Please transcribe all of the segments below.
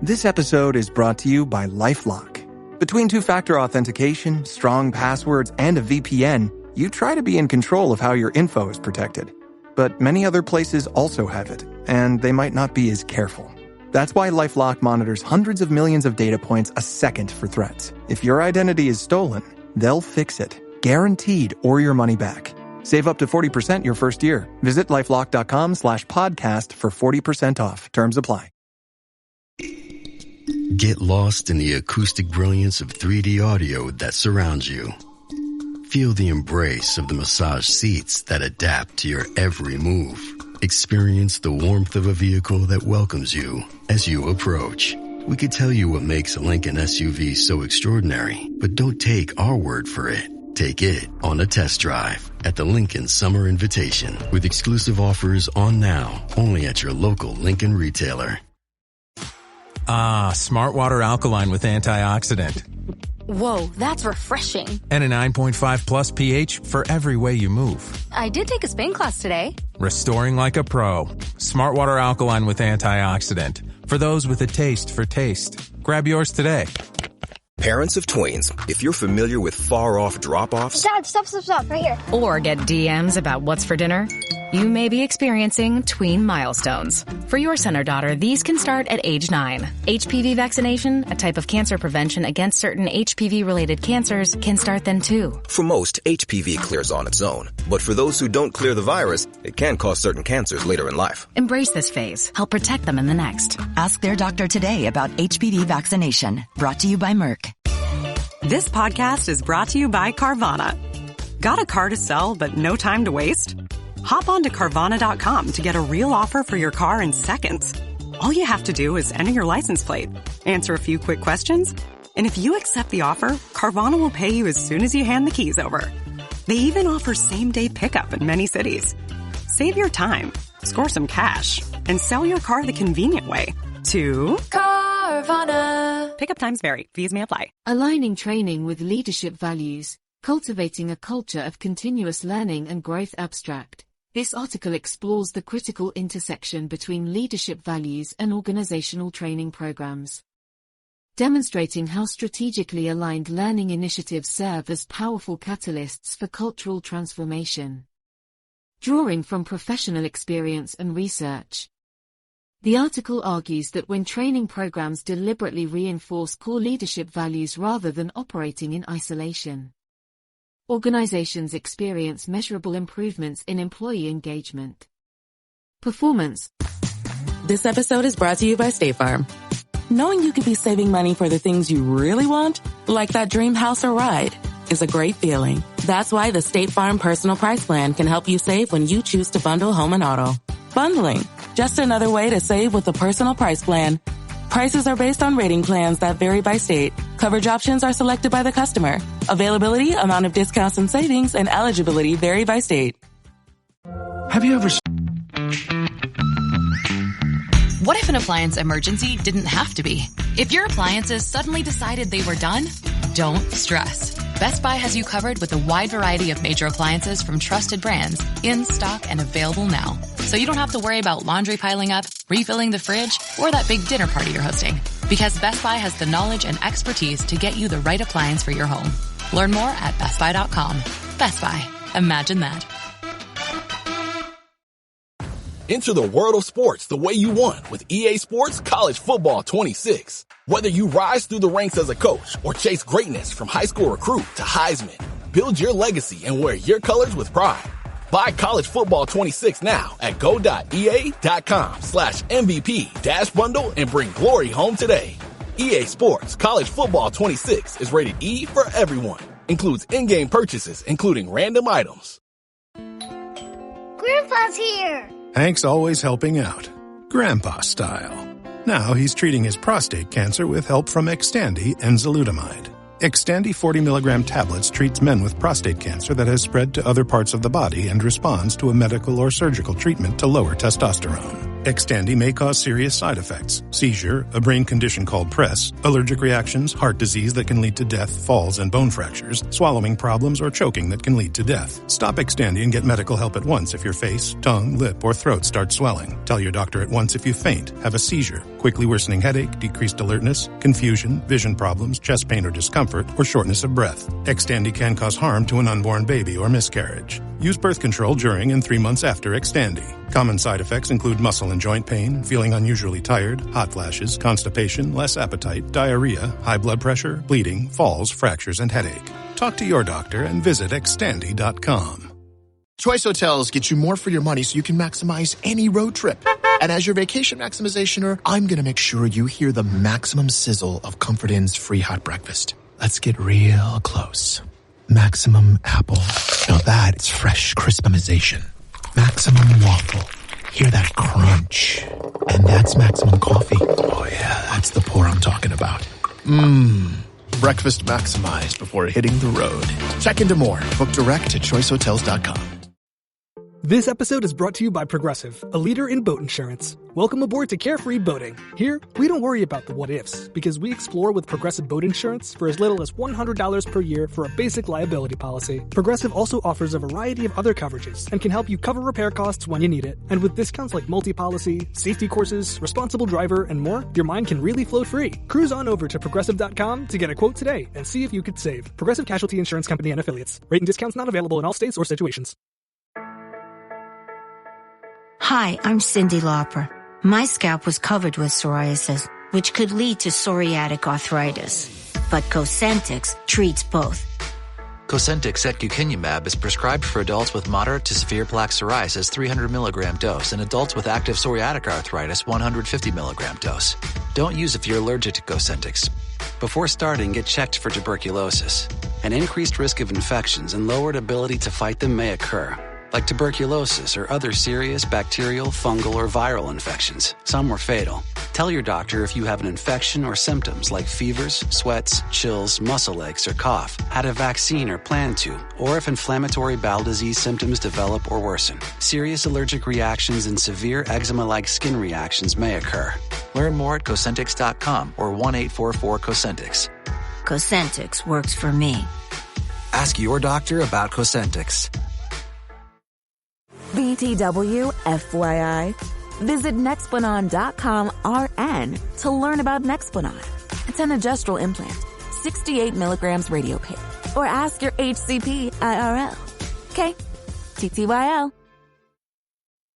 This episode is brought to you by LifeLock. Between two-factor authentication, strong passwords, and a VPN, you try to be in control of how your info is protected. But many other places also have it, and they might not be as careful. That's why LifeLock monitors hundreds of millions of data points a second for threats. If your identity is stolen, they'll fix it, guaranteed, or your money back. Save up to 40% your first year. Visit LifeLock.com/podcast for 40% off. Terms apply. Get lost in the acoustic brilliance of 3D audio that surrounds you. Feel the embrace of the massage seats that adapt to your every move. Experience the warmth of a vehicle that welcomes you as you approach. We could tell you what makes a Lincoln SUV so extraordinary, but don't take our word for it. Take it on a test drive at the Lincoln Summer Invitation with exclusive offers on now, only at your local Lincoln retailer. Smart Water Alkaline with antioxidant. Whoa, that's refreshing. And a 9.5 plus pH for every way you move. I did take a spin class today. Restoring like a pro. Smart Water Alkaline with antioxidant. For those with a taste for taste. Grab yours today. Parents of tweens, if you're familiar with far-off drop-offs... Dad, stop, right here. Or get DMs about what's for dinner, you may be experiencing tween milestones. For your son or daughter, these can start at age 9. HPV vaccination, a type of cancer prevention against certain HPV-related cancers, can start then too. For most, HPV clears on its own. But for those who don't clear the virus, it can cause certain cancers later in life. Embrace this phase. Help protect them in the next. Ask their doctor today about HPV vaccination. Brought to you by Merck. This podcast is brought to you by Carvana. Got a car to sell but no time to waste? Hop on to Carvana.com to get a real offer for your car in seconds. All you have to do is enter your license plate, answer a few quick questions, and if you accept the offer, Carvana will pay you as soon as you hand the keys over. They even offer same-day pickup in many cities. Save your time, score some cash, and sell your car the convenient way to Carvana. Pickup times vary. Fees may apply. Aligning training with leadership values, cultivating a culture of continuous learning and growth abstract. This article explores the critical intersection between leadership values and organizational training programs, demonstrating how strategically aligned learning initiatives serve as powerful catalysts for cultural transformation. Drawing from professional experience and research, the article argues that when training programs deliberately reinforce core leadership values rather than operating in isolation, organizations experience measurable improvements in employee engagement. Performance. This episode is brought to you by State Farm. Knowing you could be saving money for the things you really want, like that dream house or ride, is a great feeling. That's why the State Farm Personal Price Plan can help you save when you choose to bundle home and auto. Bundling, just another way to save with the Personal Price Plan. Prices are based on rating plans that vary by state. Coverage options are selected by the customer. Availability, amount of discounts and savings, and eligibility vary by state. Have you ever... What if an appliance emergency didn't have to be? If your appliances suddenly decided they were done, don't stress. Best Buy has you covered with a wide variety of major appliances from trusted brands, in stock and available now. So you don't have to worry about laundry piling up, refilling the fridge, or that big dinner party you're hosting. Because Best Buy has the knowledge and expertise to get you the right appliance for your home. Learn more at bestbuy.com. Best Buy. Imagine that. Enter the world of sports the way you want with EA Sports College Football 26. Whether you rise through the ranks as a coach or chase greatness from high school recruit to Heisman, build your legacy and wear your colors with pride. Buy College Football 26 now at go.ea.com/MVP-bundle and bring glory home today. EA Sports College Football 26 is rated E for everyone. Includes in-game purchases, including random items. Grandpa's here. Hank's always helping out. Grandpa style. Now he's treating his prostate cancer with help from Xtandi enzalutamide. Xtandi 40 milligram tablets treats men with prostate cancer that has spread to other parts of the body and responds to a medical or surgical treatment to lower testosterone. Xtandi may cause serious side effects: seizure, a brain condition called PRESS, allergic reactions, heart disease that can lead to death, falls and bone fractures, swallowing problems, or choking that can lead to death. Stop Xtandi and get medical help at once if your face, tongue, lip, or throat start swelling. Tell your doctor at once if you faint, have a seizure, quickly worsening headache, decreased alertness, confusion, vision problems, chest pain or discomfort, or shortness of breath. Xtandi can cause harm to an unborn baby or miscarriage. Use birth control during and 3 months after Xtandi. Common side effects include muscle and joint pain, feeling unusually tired, hot flashes, constipation, less appetite, diarrhea, high blood pressure, bleeding, falls, fractures, and headache. Talk to your doctor and visit Xtandi.com. Choice Hotels get you more for your money so you can maximize any road trip. And as your vacation maximizationer, I'm going to make sure you hear the maximum sizzle of Comfort Inn's free hot breakfast. Let's get real close. Maximum apple. Now that's fresh crispimization. Maximum waffle. Hear that crunch. And that's maximum coffee. Oh yeah, that's the pour I'm talking about. Breakfast maximized before hitting the road. Check into more. Book direct at choicehotels.com. This episode is brought to you by Progressive, a leader in boat insurance. Welcome aboard to Carefree Boating. Here, we don't worry about the what-ifs, because we explore with Progressive Boat Insurance for as little as $100 per year for a basic liability policy. Progressive also offers a variety of other coverages and can help you cover repair costs when you need it. And with discounts like multi-policy, safety courses, responsible driver, and more, your mind can really float free. Cruise on over to Progressive.com to get a quote today and see if you could save. Progressive Casualty Insurance Company and Affiliates. Rate and discounts not available in all states or situations. Hi, I'm Cyndi Lauper. My scalp was covered with psoriasis, which could lead to psoriatic arthritis. But Cosentyx treats both. Cosentyx secukinumab is prescribed for adults with moderate to severe plaque psoriasis 300 milligram dose and adults with active psoriatic arthritis 150 milligram dose. Don't use if you're allergic to Cosentyx. Before starting, get checked for tuberculosis. An increased risk of infections and lowered ability to fight them may occur, like tuberculosis or other serious bacterial, fungal, or viral infections. Some were fatal. Tell your doctor if you have an infection or symptoms like fevers, sweats, chills, muscle aches, or cough, had a vaccine or plan to, or if inflammatory bowel disease symptoms develop or worsen. Serious allergic reactions and severe eczema-like skin reactions may occur. Learn more at Cosentyx.com or 1-844-COSENTYX. Cosentyx works for me. Ask your doctor about Cosentyx. BTW, FYI. Visit Nexplanon.com RN to learn about Nexplanon. It's an adjustable implant, 68 milligrams radiopaque. Or ask your HCP IRL. Okay, TTYL.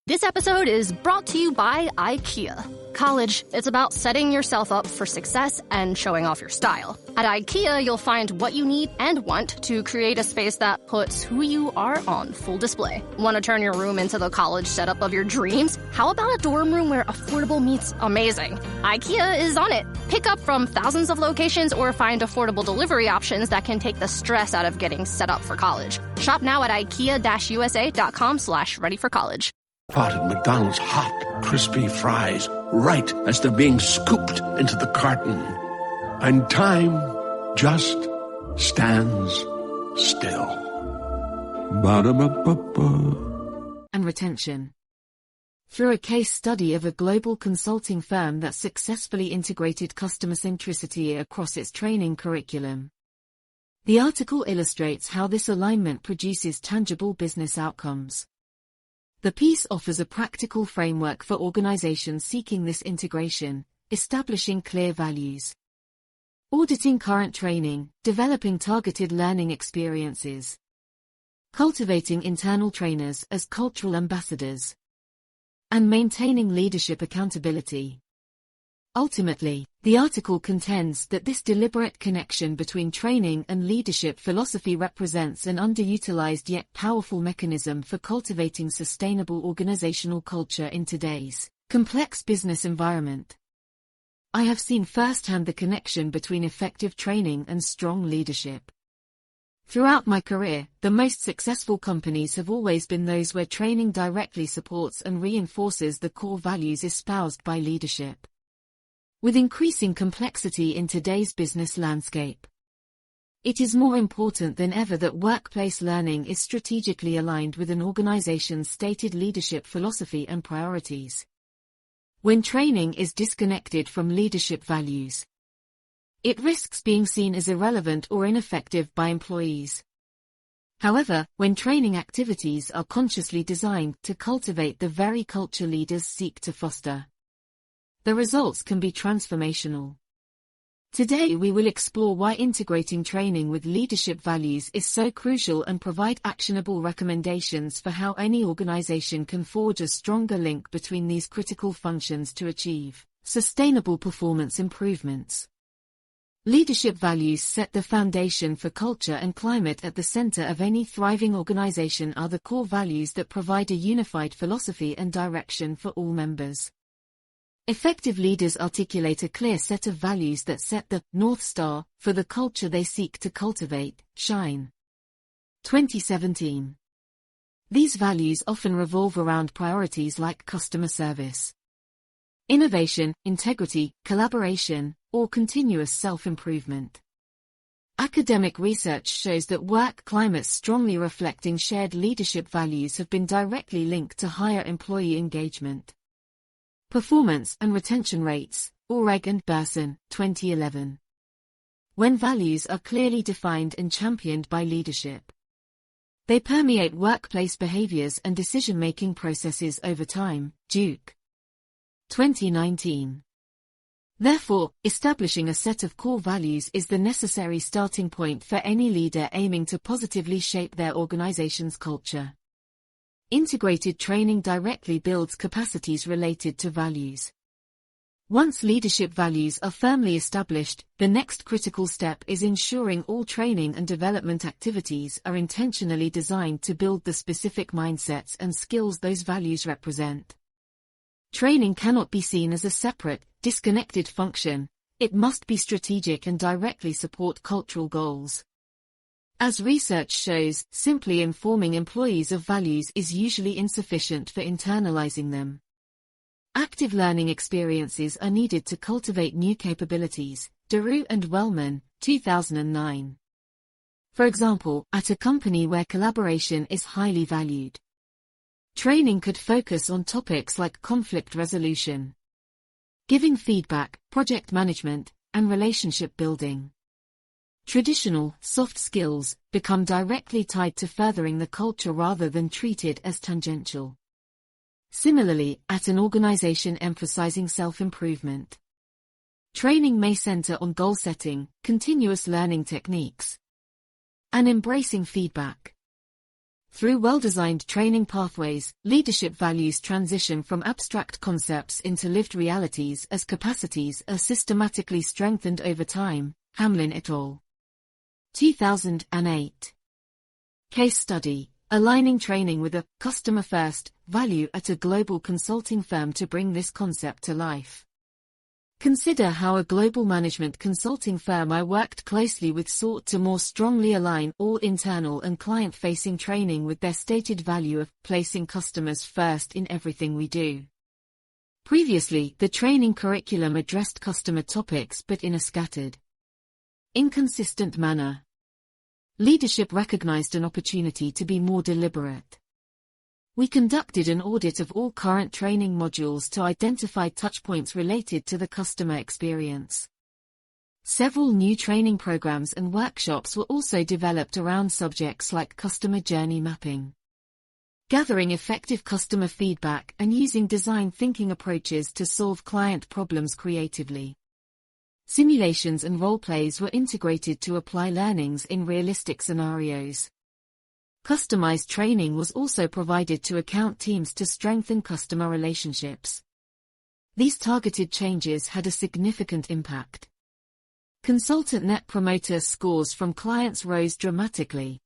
This episode is brought to you by IKEA. College, it's about setting yourself up for success and showing off your style. At IKEA, you'll find what you need and want to create a space that puts who you are on full display. Want to turn your room into the college setup of your dreams? How about a dorm room where affordable meets amazing? IKEA is on it. Pick up from thousands of locations or find affordable delivery options that can take the stress out of getting set up for college. Shop now at IKEA-USA.com/readyforcollege. Potted McDonald's hot, crispy fries right as they're being scooped into the carton. And time just stands still. Ba-da-ba-ba-ba. And retention. Through a case study of a global consulting firm that successfully integrated customer centricity across its training curriculum. The article illustrates how this alignment produces tangible business outcomes. The piece offers a practical framework for organizations seeking this integration, establishing clear values, auditing current training, developing targeted learning experiences, cultivating internal trainers as cultural ambassadors, and maintaining leadership accountability. Ultimately, the article contends that this deliberate connection between training and leadership philosophy represents an underutilized yet powerful mechanism for cultivating sustainable organizational culture in today's complex business environment. I have seen firsthand the connection between effective training and strong leadership. Throughout my career, the most successful companies have always been those where training directly supports and reinforces the core values espoused by leadership. With increasing complexity in today's business landscape, it is more important than ever that workplace learning is strategically aligned with an organization's stated leadership philosophy and priorities. When training is disconnected from leadership values, it risks being seen as irrelevant or ineffective by employees. However, when training activities are consciously designed to cultivate the very culture leaders seek to foster, the results can be transformational. Today we will explore why integrating training with leadership values is so crucial and provide actionable recommendations for how any organization can forge a stronger link between these critical functions to achieve sustainable performance improvements. Leadership values set the foundation for culture, and climate at the center of any thriving organization are the core values that provide a unified philosophy and direction for all members. Effective leaders articulate a clear set of values that set the North Star for the culture they seek to cultivate. Shine. 2017. These values often revolve around priorities like customer service, innovation, integrity, collaboration, or continuous self-improvement. Academic research shows that work climates strongly reflecting shared leadership values have been directly linked to higher employee engagement, performance, and retention rates. Oreg and Berson, 2011. When values are clearly defined and championed by leadership, they permeate workplace behaviors and decision-making processes over time. Duke. 2019. Therefore, establishing a set of core values is the necessary starting point for any leader aiming to positively shape their organization's culture. Integrated training directly builds capacities related to values. Once leadership values are firmly established, the next critical step is ensuring all training and development activities are intentionally designed to build the specific mindsets and skills those values represent. Training cannot be seen as a separate, disconnected function. It must be strategic and directly support cultural goals. As research shows, simply informing employees of values is usually insufficient for internalizing them. Active learning experiences are needed to cultivate new capabilities. Daru and Wellman, 2009. For example, at a company where collaboration is highly valued, training could focus on topics like conflict resolution, giving feedback, project management, and relationship building. Traditional, soft skills become directly tied to furthering the culture rather than treated as tangential. Similarly, at an organization emphasizing self-improvement, training may center on goal setting, continuous learning techniques, and embracing feedback. Through well-designed training pathways, leadership values transition from abstract concepts into lived realities as capacities are systematically strengthened over time. Hamlin et al. 2008. Case study: aligning training with a customer-first value at a global consulting firm to bring this concept to life. Consider how a global management consulting firm I worked closely with sought to more strongly align all internal and client-facing training with their stated value of placing customers first in everything we do. Previously, the training curriculum addressed customer topics but in a scattered, inconsistent manner. Leadership recognized an opportunity to be more deliberate. We conducted an audit of all current training modules to identify touchpoints related to the customer experience. Several new training programs and workshops were also developed around subjects like customer journey mapping, gathering effective customer feedback, and using design thinking approaches to solve client problems creatively. Simulations and role-plays were integrated to apply learnings in realistic scenarios. Customized training was also provided to account teams to strengthen customer relationships. These targeted changes had a significant impact. Consultant Net Promoter scores from clients rose dramatically.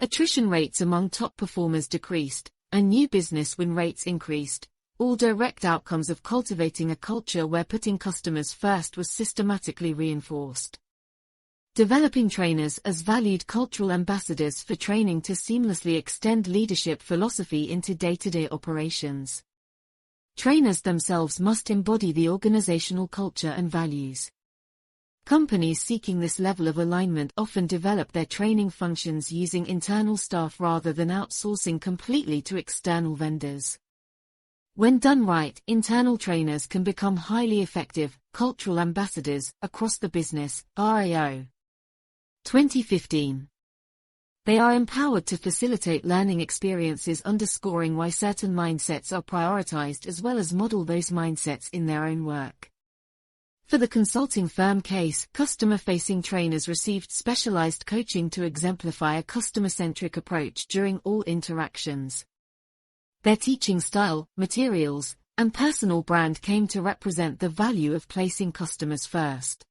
Attrition rates among top performers decreased, and new business win rates increased, all direct outcomes of cultivating a culture where putting customers first was systematically reinforced. Developing trainers as valued cultural ambassadors for training to seamlessly extend leadership philosophy into day-to-day operations. Trainers themselves must embody the organizational culture and values. Companies seeking this level of alignment often develop their training functions using internal staff rather than outsourcing completely to external vendors. When done right, internal trainers can become highly effective cultural ambassadors across the business. RAO 2015. They are empowered to facilitate learning experiences, underscoring why certain mindsets are prioritized as well as model those mindsets in their own work. For the consulting firm case, customer-facing trainers received specialized coaching to exemplify a customer-centric approach during all interactions. Their teaching style, materials, and personal brand came to represent the value of placing customers first.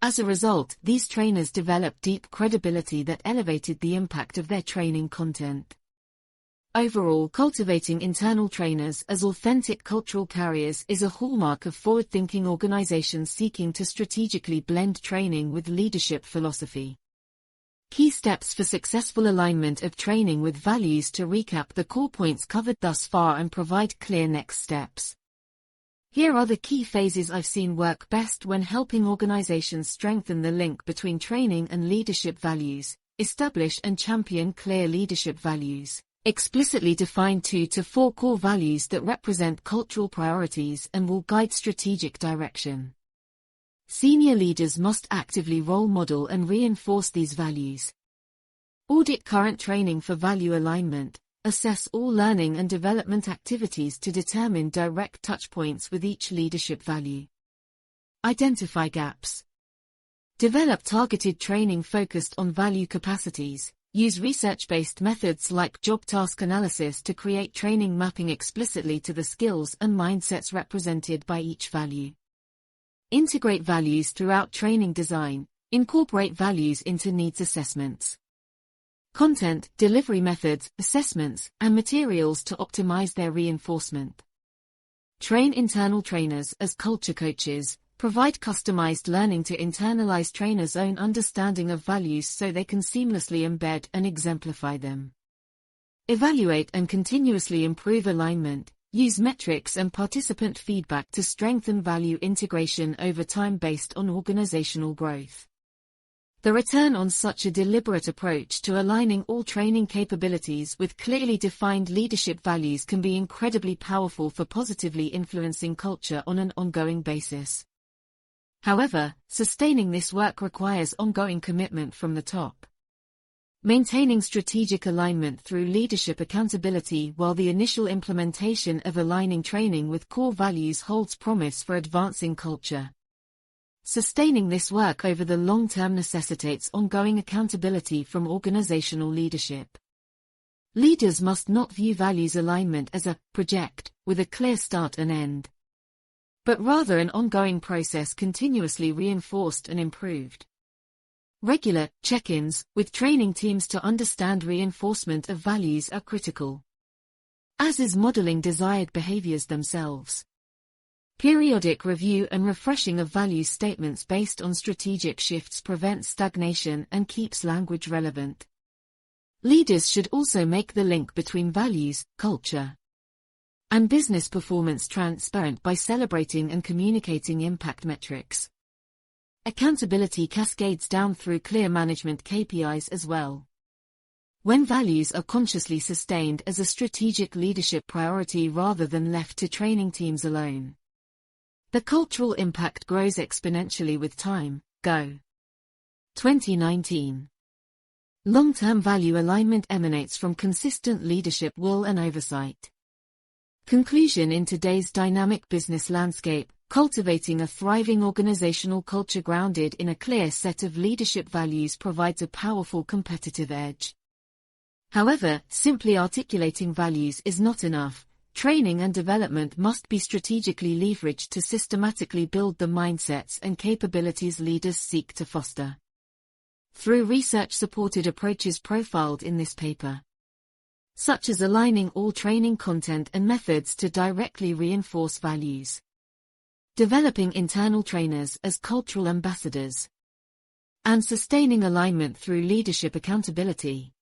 As a result, these trainers developed deep credibility that elevated the impact of their training content. Overall, cultivating internal trainers as authentic cultural carriers is a hallmark of forward-thinking organizations seeking to strategically blend training with leadership philosophy. Key steps for successful alignment of training with values. To recap the core points covered thus far and provide clear next steps. Here are the key phases I've seen work best when helping organizations strengthen the link between training and leadership values. Establish and champion clear leadership values. Explicitly define 2 to 4 core values that represent cultural priorities and will guide strategic direction. Senior leaders must actively role model and reinforce these values. Audit current training for value alignment. Assess all learning and development activities to determine direct touchpoints with each leadership value. Identify gaps. Develop targeted training focused on value capacities. Use research-based methods like job task analysis to create training mapping explicitly to the skills and mindsets represented by each value. Integrate values throughout training design. Incorporate values into needs assessments. Content, delivery methods, assessments, and materials to optimize their reinforcement. Train internal trainers as culture coaches. Provide customized learning to internalize trainers' own understanding of values so they can seamlessly embed and exemplify them. Evaluate and continuously improve alignment. Use metrics and participant feedback to strengthen value integration over time based on organizational growth. The return on such a deliberate approach to aligning all training capabilities with clearly defined leadership values can be incredibly powerful for positively influencing culture on an ongoing basis. However, sustaining this work requires ongoing commitment from the top. Maintaining strategic alignment through leadership accountability while the initial implementation of aligning training with core values holds promise for advancing culture. Sustaining this work over the long term necessitates ongoing accountability from organizational leadership. Leaders must not view values alignment as a project with a clear start and end, but rather an ongoing process continuously reinforced and improved. Regular check-ins with training teams to understand reinforcement of values are critical, as is modeling desired behaviors themselves. Periodic review and refreshing of value statements based on strategic shifts prevents stagnation and keeps language relevant. Leaders should also make the link between values, culture, and business performance transparent by celebrating and communicating impact metrics. Accountability cascades down through clear management KPIs as well. When values are consciously sustained as a strategic leadership priority rather than left to training teams alone, the cultural impact grows exponentially with time. Go. 2019. Long-term value alignment emanates from consistent leadership will and oversight. Conclusion: in today's dynamic business landscape, cultivating a thriving organizational culture grounded in a clear set of leadership values provides a powerful competitive edge. However, simply articulating values is not enough. Training and development must be strategically leveraged to systematically build the mindsets and capabilities leaders seek to foster. Through research-supported approaches profiled in this paper, such as aligning all training content and methods to directly reinforce values, developing internal trainers as cultural ambassadors, and sustaining alignment through leadership accountability,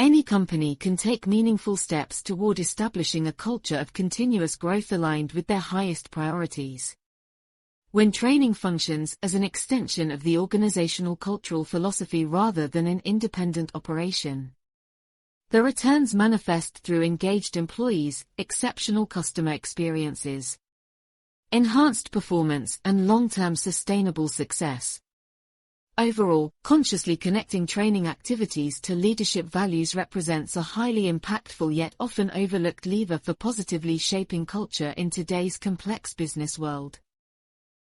any company can take meaningful steps toward establishing a culture of continuous growth aligned with their highest priorities. When training functions as an extension of the organizational cultural philosophy rather than an independent operation, The returns manifest through engaged employees, exceptional customer experiences, enhanced performance, and long-term sustainable success. Overall, consciously connecting training activities to leadership values represents a highly impactful yet often overlooked lever for positively shaping culture in today's complex business world.